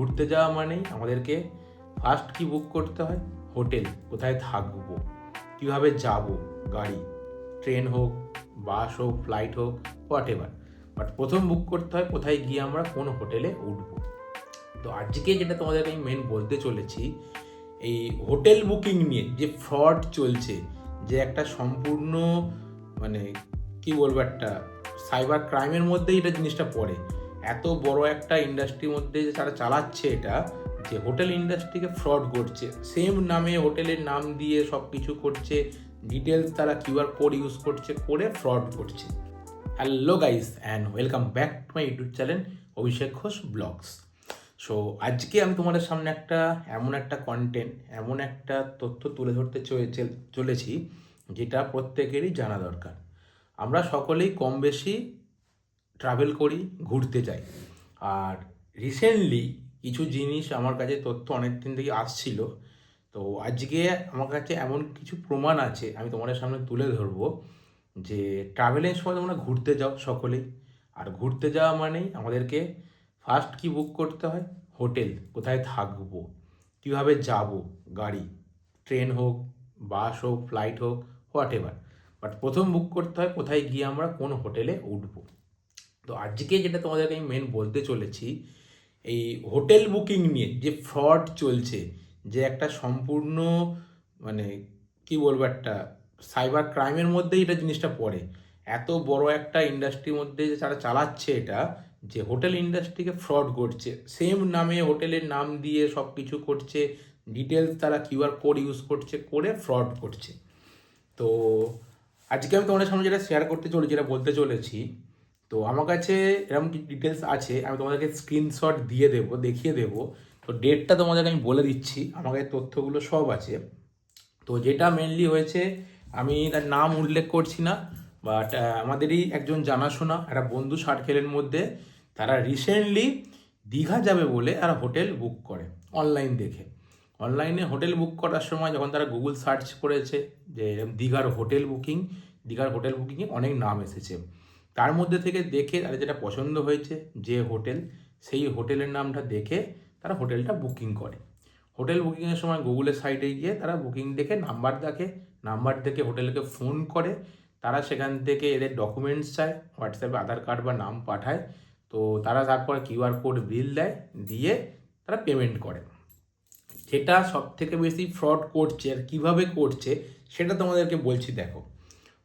ঘুরতে যাওয়া মানেই আমাদেরকে ফার্স্ট কি বুক করতে হয়? হোটেল, কোথায় থাকবো, কিভাবে যাব, গাড়ি, ট্রেন হোক, বাস হোক, ফ্লাইট হোক, হোয়াট এভার। বাট প্রথম বুক করতে হয় কোথায় গিয়ে আমরা কোন হোটেলে উঠবো। তো আজকে যেটা তোমাদেরকে আমি মেন বলতে চলেছি, এই হোটেল বুকিং নিয়ে যে ফ্রড চলছে, যে একটা সম্পূর্ণ মানে কি বলবো, একটা সাইবার ক্রাইমের মধ্যেই এটা জিনিসটা পড়ে। এত বড় একটা ইন্ডাস্ট্রির মধ্যে যে তারা চালাচ্ছে এটা, যে হোটেল ইন্ডাস্ট্রিকে ফ্রড করছে, সেম নামে হোটেলের নাম দিয়ে সব কিছু করছে, ডিটেলস তারা কিউআর কোড ইউজ করছে, করে ফ্রড করছে। Hello guys and welcome back to my YouTube channel Abhishek Ghosh vlogs. So আজকে আমি তোমাদের সামনে এমন একটা কন্টেন্ট, এমন একটা তথ্য তুলে ধরতে চলেছি যেটা প্রত্যেকেরই জানা দরকার। আমরা সকলেই কম বেশি ট্রাভেল করি, ঘুরতে যাই। আর রিসেন্টলি কিছু জিনিস আমার কাছে, তথ্য অনেক দিন থেকে আসছিল। তো আজকে আমার কাছে এমন কিছু প্রমাণ আছে, আমি তোমাদের সামনে তুলে ধরবো যে ট্রাভেলের সময় তোমরা ঘুরতে যাও সকলেই। আর ঘুরতে যাওয়া মানেই আমাদেরকে ফার্স্ট কি বুক করতে হয়? হোটেল, কোথায় থাকবো, কীভাবে যাব, গাড়ি, ট্রেন হোক, বাস হোক, ফ্লাইট হোক, হোয়াট এভার। বাট প্রথম বুক করতে হয় কোথায় গিয়ে আমরা কোন হোটেলে উঠবো। তো আজকে যেটা তোমাদেরকে আমি মেন বলতে চলেছি, এই হোটেল বুকিং নিয়ে যে ফ্রড চলছে, যে একটা সম্পূর্ণ মানে কি বলবো, একটা সাইবার ক্রাইমের মধ্যেই এটা জিনিসটা পড়ে। এত বড় একটা ইন্ডাস্ট্রির মধ্যে যে তারা চালাচ্ছে এটা, যে হোটেল ইন্ডাস্ট্রিকে ফ্রড করছে, সেম নামে হোটেলের নাম দিয়ে সব কিছু করছে, ডিটেলস তারা কিউআর কোড ইউজ করছে, করে ফ্রড করছে। তো আজকে আমি তোমাদের সামনে যেটা শেয়ার করতে চলেছি, যেটা বলতে চলেছি, তো আমার কাছে এরকম কি ডিটেলস আছে, আমি তোমাদেরকে স্ক্রিনশট দিয়ে দেবো, দেখিয়ে দেবো। তো ডেটটা তোমাদেরকে আমি বলে দিচ্ছি, আমার কাছে তথ্যগুলো সব আছে। তো যেটা মেনলি হয়েছে, আমি তার নাম উল্লেখ করছি না, বাট আমাদেরই একজন জানাশোনা একটা বন্ধু সার্কেলের মধ্যে, তারা রিসেন্টলি দীঘা যাবে বলে আর হোটেল বুক করে অনলাইন দেখে। অনলাইনে হোটেল বুক করার সময় যখন তারা গুগল সার্চ করেছে যে দীঘার হোটেল বুকিংয়ে অনেক নাম এসেছে, তার মধ্যে থেকে দেখে তাদের যেটা পছন্দ হয়েছে যে হোটেল, সেই হোটেলের নামটা দেখে তারা হোটেলটা বুকিং করে। হোটেল বুকিংয়ের সময় গুগলের সাইটে গিয়ে তারা বুকিং দেখে নাম্বার দেখে হোটেলকে ফোন করে, তারা সেখান থেকে এদের ডকুমেন্টস চায়, হোয়াটসঅ্যাপে আধার কার্ড বা নাম পাঠায়। তো তারা তারপর কিউআর কোড বিল দেয়, দিয়ে তারা পেমেন্ট করে। যেটা সব থেকে বেশি ফ্রড করছে আর কীভাবে করছে সেটা তোমাদেরকে বলছি। দেখো,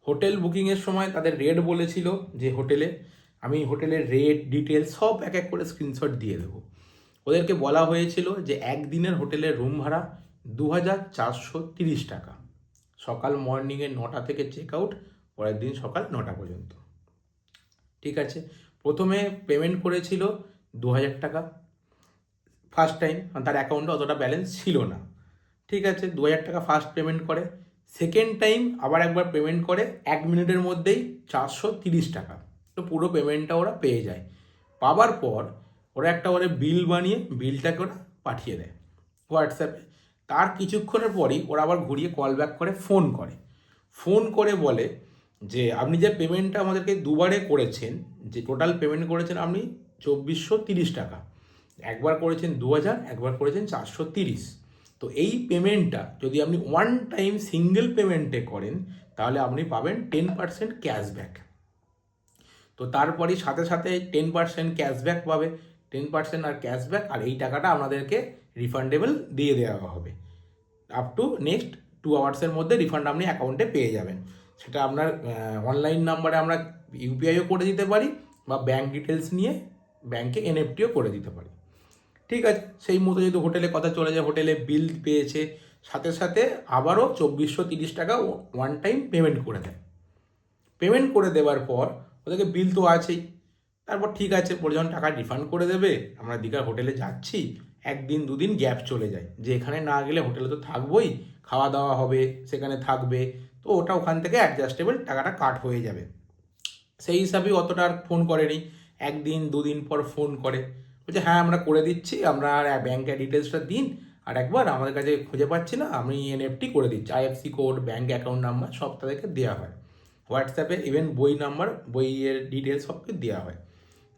হোটেল বুকিংয়ের সময় তাদের রেট বলেছিল যে আমি হোটেলের রেট ডিটেলস সব এক এক করে স্ক্রিনশট দিয়ে দেবো। ওদেরকে বলা হয়েছিল যে একদিনের হোটেলের রুম ভাড়া 2,430 টাকা, সকাল মর্নিংয়ে 9টা থেকে চেক আউট, পরের দিন সকাল 9টা পর্যন্ত। ঠিক আছে, প্রথমে পেমেন্ট করেছিল 2,000 টাকা ফার্স্ট টাইম, তার অ্যাকাউন্টে অতটা ব্যালেন্স ছিল না। ঠিক আছে, 2,000 টাকা ফার্স্ট পেমেন্ট করে। সেকেন্ড টাইম আবার একবার পেমেন্ট করে 1 মিনিটের মধ্যেই 430 টাকা। তো পুরো পেমেন্টটা ওরা পেয়ে যায়। পাওয়ার পর ওরা বিল বানিয়ে বিলটাকে ওরা পাঠিয়ে দেয় হোয়াটসঅ্যাপে। তার কিছুক্ষণের পরই ওরা আবার ঘুরিয়ে কল ব্যাক করে ফোন করে বলে যে আপনি যে পেমেন্টটা আমাদেরকে দুবারে করেছেন, যে টোটাল পেমেন্ট করেছেন আপনি 2,430 টাকা, একবার করেছেন 2,000, একবার করেছেন 430। তো এই পেমেন্টটা যদি আপনি ওয়ান টাইম সিঙ্গেল পেমেন্টে করেন, তাহলে আপনি পাবেন 10% ক্যাশব্যাক। তো তারপরেই সাথে সাথে 10% ক্যাশব্যাক পাবে, 10% আর ক্যাশব্যাক, আর এই টাকাটা আপনাদেরকে রিফান্ডেবল দিয়ে দেওয়া হবে। আপ টু নেক্সট 2 আওয়ার্সের মধ্যে রিফান্ড আপনি অ্যাকাউন্টে পেয়ে যাবেন। সেটা আপনার অনলাইন নাম্বারে আমরা ইউপিআইও করে দিতে পারি, বা ব্যাঙ্ক ডিটেলস নিয়ে ব্যাঙ্কে এনএফটিও করে দিতে পারি। ঠিক আছে, সেই মতো যদি হোটেলে কথা চলে যায়, হোটেলে বিল পেয়েছে, সাথে সাথে আবারও 2,430 টাকা ওয়ান টাইম পেমেন্ট করে দেয়। পেমেন্ট করে দেওয়ার পর ওদেরকে বিল তো আছেই। তারপর ঠিক আছে, পরে যখন টাকা রিফান্ড করে দেবে, আমরা দীঘার হোটেলে যাচ্ছি, 1 দিন 2 দিন গ্যাপ চলে যায়, যে এখানে না গেলে হোটেলে তো থাকবোই, খাওয়া দাওয়া হবে, সেখানে থাকবে, তো ওটা ওখান থেকে অ্যাডজাস্টেবল টাকাটা কাট হয়ে যাবে। সেই হিসাবেই অতটা আর ফোন করেনি। 1 দিন 2 দিন পর ফোন করে, বলছে হ্যাঁ আমরা করে দিচ্ছি, আমরা ব্যাঙ্কের ডিটেলসটা দিন, আর একবার আমাদের কাছে খুঁজে পাচ্ছি না, আমি এনএফটি করে দিচ্ছি, IFC code, bank account number সব তাদেরকে দেওয়া হয় হোয়াটসঅ্যাপে, ইভেন বইয়ের ডিটেলস সব কিছু দেওয়া হয়।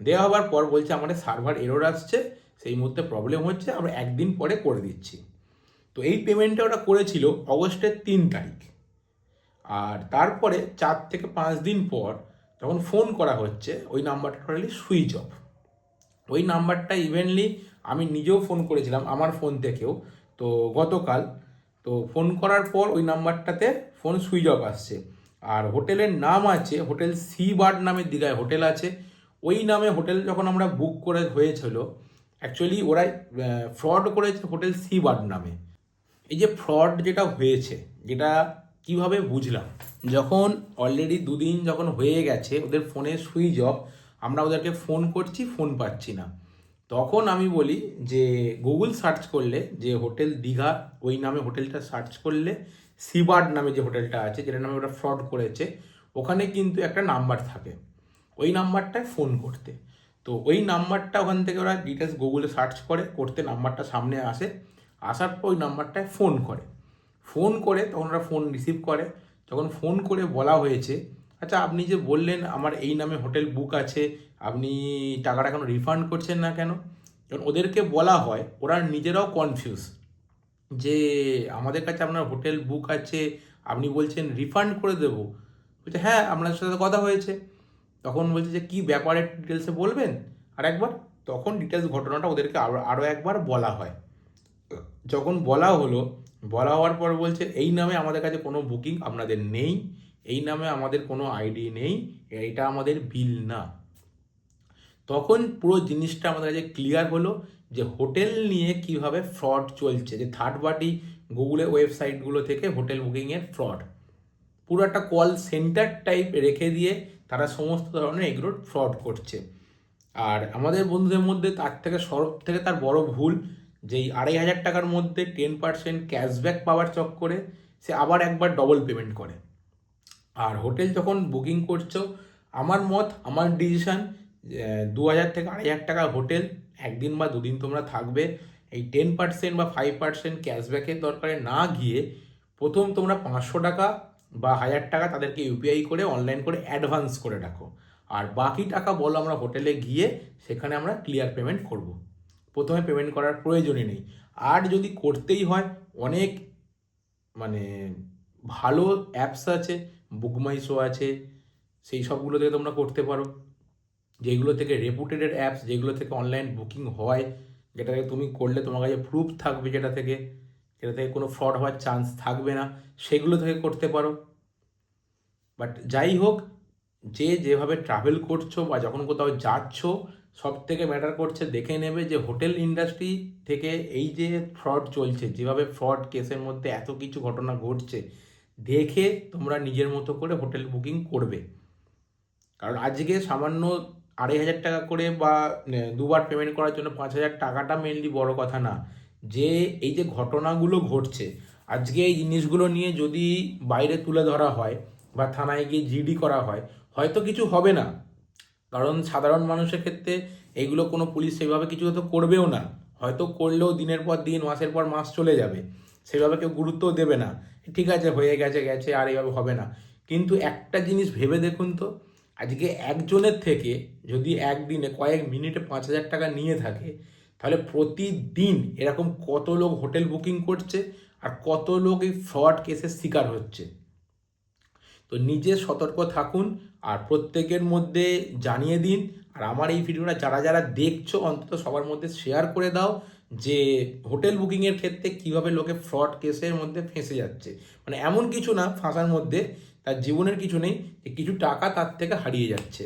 দেওয়া হওয়ার পর বলছে আমাদের সার্ভার এরর আসছে, সেই মুহূর্তে প্রবলেম হচ্ছে, আমরা একদিন পরে করে দিচ্ছি। তো এই পেমেন্টটা ওরা করেছিল অগস্টের 3 তারিখ। আর তারপরে 4 থেকে 5 দিন পর যখন ফোন করা হচ্ছে, ওই নাম্বারটা টোটালি সুইচ অফ। ওই নাম্বারটা ইভেনলি আমি নিজেও ফোন করেছিলাম আমার ফোন থেকেও, তো গতকাল। তো ফোন করার পর ওই নাম্বারটাতে ফোন সুইচ অফ আসছে। আর হোটেলের নাম আছে হোটেল সি বার্ড নামে দীঘায় হোটেল আছে। ওই নামে হোটেল যখন আমরা বুক করে হয়েছিল, অ্যাকচুয়ালি ওরাই ফ্রড করেছে হোটেল সি বার্ড নামে। এই যে ফ্রড যেটা হয়েছে, যেটা কিভাবে বুঝলাম, যখন অলরেডি 2 দিন যখন হয়ে গেছে ওদের ফোনে সুইচ অফ, আমরা ওদেরকে ফোন করছি, ফোন পাচ্ছি না, তখন আমি বলি যে গুগল সার্চ করলে যে হোটেল দীঘা ওই নামে হোটেলটা সার্চ করলে সিবার্ড নামে যে হোটেলটা আছে, যেটা নামে ওরা ফ্রড করেছে, ওখানে কিন্তু একটা নাম্বার থাকে, ওই নাম্বারটায় ফোন করতে। তো ওই নাম্বারটা ওখান থেকে ওরা ডিটেলস গুগলে সার্চ করতে নাম্বারটা সামনে আসে, আসার পর ওই নাম্বারটায় ফোন করে তখন ওরা ফোন রিসিভ করে। যখন ফোন করে বলা হয়েছে, আচ্ছা আপনি যে বললেন আমার এই নামে হোটেল বুক আছে, আপনি টাকাটা কেন রিফান্ড করছেন না কেন? যখন ওদেরকে বলা হয়, ওরা নিজেরাও কনফিউজ যে আমাদের কাছে আপনার হোটেল বুক আছে, আপনি বলছেন রিফান্ড করে দেবো। বলছে হ্যাঁ আপনার সাথে কথা হয়েছে। তখন বলছে যে কী ব্যাপারে ডিটেলসে বলবেন আর একবার। তখন ডিটেলস ঘটনাটা ওদেরকে আরও একবার বলা হয়। যখন বলা হওয়ার পর বলছে এই নামে আমাদের কাছে কোনো বুকিং আপনাদের নেই, এই নামে আমাদের কোনো আইডি নেই, এটা আমাদের বিল না। তখন পুরো জিনিসটা আমাদের কাছে ক্লিয়ার হলো যে হোটেল নিয়ে কিভাবে ফ্রড চলছে, যে থার্ড পার্টি গুগলের ওয়েবসাইটগুলো থেকে হোটেল বুকিংয়ের ফ্রড, পুরো একটা কল সেন্টার টাইপ রেখে দিয়ে তারা সমস্ত ধরনের এগুলোর ফ্রড করছে। আর আমাদের বন্ধুদের মধ্যে তার থেকে সব থেকে তার বড় ভুল, যেই 2,500 টাকার মধ্যে 10% ক্যাশব্যাক পাওয়ার চক্করে সে আবার একবার ডবল পেমেন্ট করে। আর হোটেল যখন বুকিং করছো, আমার ডিসিশান, 2,000 থেকে 2,500 টাকার হোটেল একদিন বা 2 দিন তোমরা থাকবে, এই 10% বা 5% ক্যাশব্যাকের দরকারে না গিয়ে প্রথম তোমরা 500 টাকা বা 1,000 টাকা তাদেরকে ইউপিআই করে অনলাইন করে অ্যাডভান্স করে রাখো। আর বাকি টাকা বলো আমরা হোটেলে গিয়ে সেখানে আমরা ক্লিয়ার পেমেন্ট করব। প্রথমে পেমেন্ট করার প্রয়োজনই নেই। আর যদি করতেই হয়, অনেক মানে ভালো অ্যাপস আছে, বুকমাইশো আছে, সেই সবগুলো থেকে তোমরা করতে পারো, যেগুলো থেকে রেপুটেডেড অ্যাপস, যেগুলো থেকে অনলাইন বুকিং হয়, যেটাকে তুমি করলে তোমার কাছে প্রুফ থাকবে, যেটা থেকে কোনো ফ্রড হওয়ার চান্স থাকবে না, সেগুলো থেকে করতে পারো। বাট যাই হোক, যেভাবে ট্রাভেল করছো বা যখন কোথাও যাচ্ছ, সব থেকে ম্যাটার করছে দেখে নেবে যে হোটেল ইন্ডাস্ট্রি থেকে এই যে ফ্রড চলছে, যেভাবে ফ্রড কেসের মধ্যে এত কিছু ঘটনা ঘটছে, দেখে তোমরা নিজের মতো করে হোটেল বুকিং করবে। কারণ আজকে সামান্য 2,500 টাকা করে বা দুবার পেমেন্ট করার জন্য 5,000 টাকাটা মেনলি বড় কথা না। যে এই যে ঘটনাগুলো ঘটছে, আজকে এই জিনিসগুলো নিয়ে যদি বাইরে তুলে ধরা হয় বা থানায় গিয়ে জিডি করা হয়, হয়তো কিছু হবে না। কারণ সাধারণ মানুষের ক্ষেত্রে এইগুলো কোনো পুলিশ সেভাবে কিছু তো করবেও না, হয়তো করলেও দিনের পর দিন, মাসের পর মাস চলে যাবে, সেভাবে কেউ গুরুত্বও দেবে না, ঠিক আছে হয়ে গেছে গেছে আর এইভাবে হবে না। কিন্তু একটা জিনিস ভেবে দেখুন তো, আজকে একজনের থেকে যদি একদিনে কয়েক মিনিটে 5,000 টাকা নিয়ে থাকে, তাহলে প্রতিদিন এরকম কত লোক হোটেল বুকিং করছে আর কত লোক এই ফ্রড কেসের শিকার হচ্ছে। তো নিজে সতর্ক থাকুন আর প্রত্যেকের মধ্যে জানিয়ে দিন। আর আমার এই ভিডিওটা যারা যারা দেখছো, অন্তত সবার মধ্যে শেয়ার করে দাও যে হোটেল বুকিংয়ের ক্ষেত্রে কীভাবে লোকে ফ্রড কেসের মধ্যে ফেঁসে যাচ্ছে। মানে এমন কিছু না ফাঁসার মধ্যে, তার জীবনের কিছু নেই, যে কিছু টাকা তার থেকে হারিয়ে যাচ্ছে,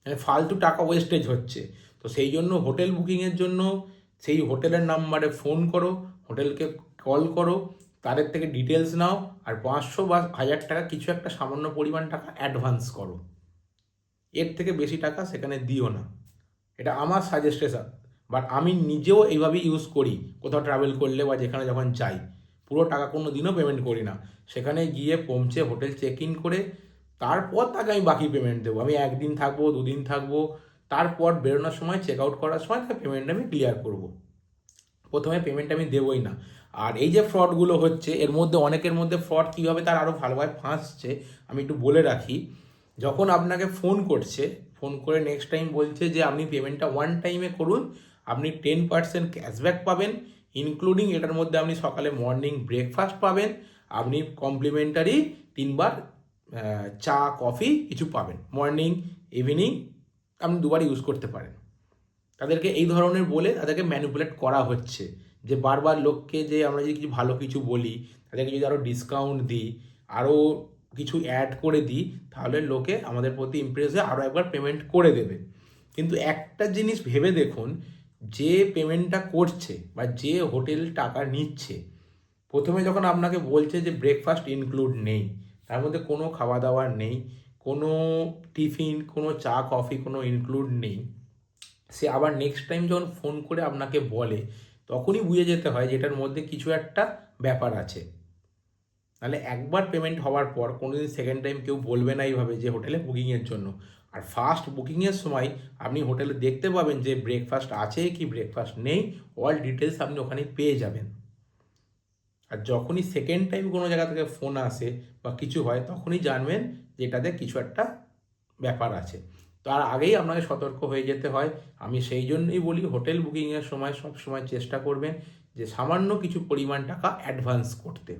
মানে ফালতু টাকা ওয়েস্টেজ হচ্ছে। তো সেই জন্য হোটেল বুকিংয়ের জন্য সেই হোটেলের নাম্বারে ফোন করো, হোটেলকে কল করো, তাদের থেকে ডিটেলস নাও, আর 500 বা 1,000 টাকা কিছু একটা সামান্য পরিমাণ টাকা অ্যাডভান্স করো। এর থেকে বেশি টাকা সেখানে দিও না, এটা আমার সাজেস্টেশন। বাট আমি নিজেও এইভাবেই ইউজ করি, কোথাও ট্রাভেল করলে বা যেখানে যখন যাই, পুরো টাকা কোনো দিনও পেমেন্ট করি না। সেখানে গিয়ে পৌঁছে হোটেল চেক ইন করে তারপর তাকে আমি বাকি পেমেন্ট দেবো। আমি 1 দিন থাকবো, 2 দিন থাকবো, তারপর বেরোনোর সময় চেক আউট করার সময় তাকে পেমেন্ট আমি ক্লিয়ার করবো। প্রথমে পেমেন্ট আমি দেবই না। আর এই যে ফ্রডগুলো হচ্ছে, এর মধ্যে অনেকের মধ্যে ফ্রড কীভাবে তার আরও ভালোভাবে ফাঁসছে আমি একটু বলে রাখি। যখন আপনাকে ফোন করছে, ফোন করে নেক্সট টাইম বলছে যে আপনি পেমেন্টটা ওয়ান টাইমে করুন, আপনি 10% ক্যাশব্যাক পাবেন, ইনক্লুডিং এটার মধ্যে আপনি সকালে মর্নিং ব্রেকফাস্ট পাবেন, আপনি কমপ্লিমেন্টারি 3বার চা কফি কিছু পাবেন, মর্নিং ইভিনিং আপনি দুবার ইউজ করতে পারেন। তাদেরকে এই ধরনের বলে তাদেরকে ম্যানিপুলেট করা হচ্ছে, যে বারবার লোককে যে আমরা যদি কিছু ভালো কিছু বলি, তাদেরকে যদি আরও ডিসকাউন্ট দিই, আরও কিছু অ্যাড করে দিই, তাহলে লোকে আমাদের প্রতি ইমপ্রেস হয়ে আরও একবার পেমেন্ট করে দেবে। কিন্তু একটা জিনিস ভেবে দেখুন, যে পেমেন্টটা করছে বা যে হোটেল টাকা নিচ্ছে, প্রথমে যখন আপনাকে বলছে যে ব্রেকফাস্ট ইনক্লুড নেই, তার মধ্যে কোনো খাওয়া দাওয়া নেই, কোনো টিফিন, কোনো চা কফি কোনো ইনক্লুড নেই, সে আবার নেক্সট টাইম যখন ফোন করে আপনাকে বলে, তখনই বুঝে যেতে হয় যে এটার মধ্যে কিছু একটা ব্যাপার আছে। নাহলে একবার পেমেন্ট হওয়ার পর কোনোদিন সেকেন্ড টাইম কেউ বলবে না এইভাবে যে হোটেলে বুকিংয়ের জন্য। আর ফার্স্ট বুকিংয়ের সময় আপনি হোটেলে দেখতে পাবেন যে ব্রেকফাস্ট আছে কি ব্রেকফাস্ট নেই, অল ডিটেলস আপনি ওখানে পেয়ে যাবেন। আর যখনই সেকেন্ড টাইম কোনো জায়গা থেকে ফোন আসে বা কিছু হয়, তখনই জানবেন যে এটাতে কিছু একটা ব্যাপার আছে। তার আগেই আপনাকে সতর্ক হয়ে যেতে হয়। আমি সেই জন্যই বলি, হোটেল বুকিংয়ের সময় সব সময় চেষ্টা করবেন যে সামান্য কিছু পরিমাণ টাকা অ্যাডভান্স করতে।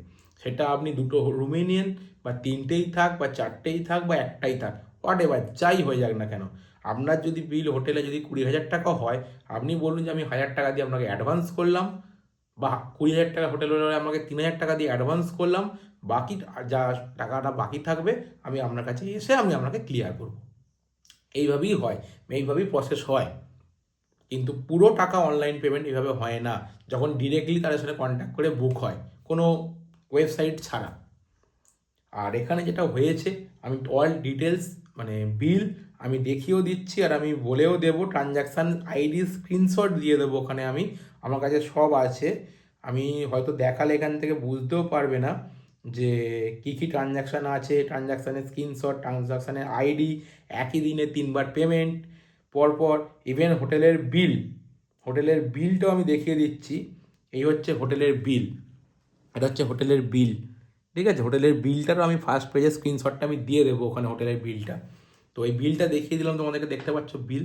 সেটা আপনি 2টো রুমে নিন, বা 3টেই থাক, বা 4টেই থাক, বা একটাই থাক, হোয়াট এভার যাই হয়ে যাক না কেন। আপনার যদি বিল হোটেলে যদি 20,000 টাকা হয়, আপনি বলুন যে আমি 1,000 টাকা দিয়ে আপনাকে অ্যাডভান্স করলাম, বা 20,000 টাকা হোটেল হলে আমাকে 3,000 টাকা দিয়ে অ্যাডভান্স করলাম, বাকি যা টাকাটা বাকি থাকবে আমি আপনার কাছে এসে আমি আপনাকে ক্লিয়ার করব। এইভাবেই হয়, এইভাবেই প্রসেস হয়। কিন্তু পুরো টাকা অনলাইন পেমেন্ট এভাবে হয় না, যখন ডিরেক্টলি তাদের সাথে কন্ট্যাক্ট করে বুক হয়, কোনো ওয়েবসাইট ছাড়া। আর এখানে যেটা হয়েছে, আমি অল ডিটেলস মানে বিল আমি দেখিয়েও দিচ্ছি, আর আমি বলেও দেবো, ট্রানজ্যাকশান আইডি স্ক্রিনশট দিয়ে দেবো ওখানে, আমি আমার কাছে সব আছে। আমি হয়তো দেখালে এখান থেকে বুঝতেও পারবে না যে কী কী ট্রানজ্যাকশান আছে, ট্রানজ্যাকশানের স্ক্রিনশট, ট্রানজ্যাকশানের আইডি, একই দিনে 3বার পেমেন্ট পরপর, ইভেন হোটেলের বিলটাও আমি দেখিয়ে দিচ্ছি। এই হচ্ছে হোটেলের বিল, এটা হচ্ছে হোটেলের বিল, ঠিক আছে। হোটেলের বিলটারও আমি ফার্স্ট পেজে স্ক্রিনশটটা আমি দিয়ে দেবো ওখানে, হোটেলের বিলটা। তো এই বিলটা দেখিয়ে দিলাম তোমাদেরকে, দেখতে পাচ্ছ বিল।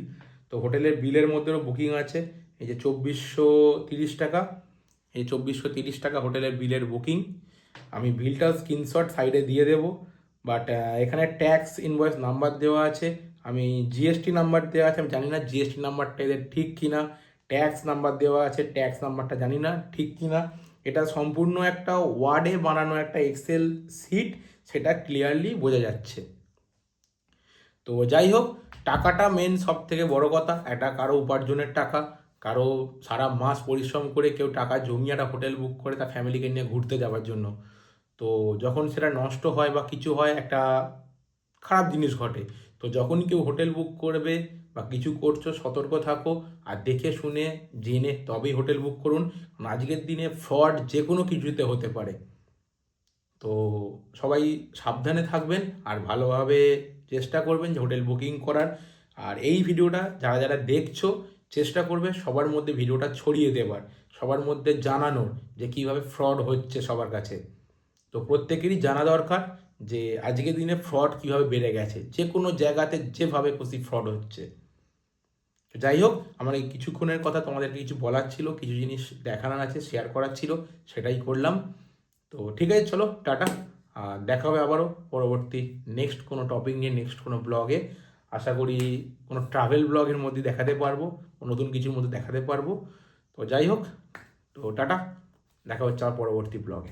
তো হোটেলের বিলের মধ্যেও বুকিং আছে, এই যে 2430 টাকা, এই 2430 টাকা হোটেলের বিলের বুকিং। আমি বিলটাও স্ক্রিনশট সাইডে দিয়ে দেবো। বাট এখানে ট্যাক্স ইনভয়েস নাম্বার দেওয়া আছে, আমি জিএসটি নাম্বার দেওয়া আছে, আমি জানি না জিএসটি নাম্বারটা এদের ঠিক কিনা। ট্যাক্স নাম্বার দেওয়া আছে, ট্যাক্স নাম্বারটা জানি না ঠিক কিনা। এটা সম্পূর্ণ একটা ওয়ার্ডে বানানো একটা এক্সেল শিট, সেটা ক্লিয়ারলি বোঝা যাচ্ছে। তো যাই হোক, টাকাটা মেন সব থেকে বড় কথা। এটা কারো উপার্জনের টাকা, কারো সারা মাস পরিশ্রম করে কেউ টাকা জমিয়ে একটা হোটেল বুক করে তার ফ্যামিলিকে নিয়ে ঘুরতে যাওয়ার জন্য। তো যখন সেটা নষ্ট হয় বা কিছু হয়, একটা খারাপ জিনিস ঘটে। তো যখনই কেউ হোটেল বুক করবে বা কিছু করছো, সতর্ক থাকো, আর দেখে শুনে জেনে তবেই হোটেল বুক করুন। কারণ আজকের দিনে ফ্রড যে কোনো কিছুতে হতে পারে। তো সবাই সাবধানে থাকবেন, আর ভালোভাবে চেষ্টা করবেন যে হোটেল বুকিং করার। আর এই ভিডিওটা যারা যারা দেখছো, চেষ্টা করবে সবার মধ্যে ভিডিওটা ছড়িয়ে দেওয়ার, সবার মধ্যে জানানোর যে কীভাবে ফ্রড হচ্ছে সবার কাছে। তো প্রত্যেকেরই জানা দরকার যে আজকের দিনে ফ্রড কীভাবে বেড়ে গেছে, যে কোনো জায়গাতে যেভাবে খুশি ফ্রড হচ্ছে। তো যাই হোক, আমার এই কিছুক্ষণের কথা তোমাদেরকে কিছু বলার ছিল, কিছু জিনিস দেখানোর আছে, শেয়ার করার ছিল, সেটাই করলাম। তো ঠিক আছে, চলো টাটা। আর দেখা হবে আবারও পরবর্তী নেক্সট কোনো টপিক নিয়ে, নেক্সট কোনো ব্লগে। আশা করি কোনো ট্রাভেল ব্লগের মধ্যে দেখাতে পারবো, নতুন কিছুর মধ্যে দেখাতে পারবো। তো যাই হোক, তো টাটা, দেখা হচ্ছে আবার পরবর্তী ব্লগে।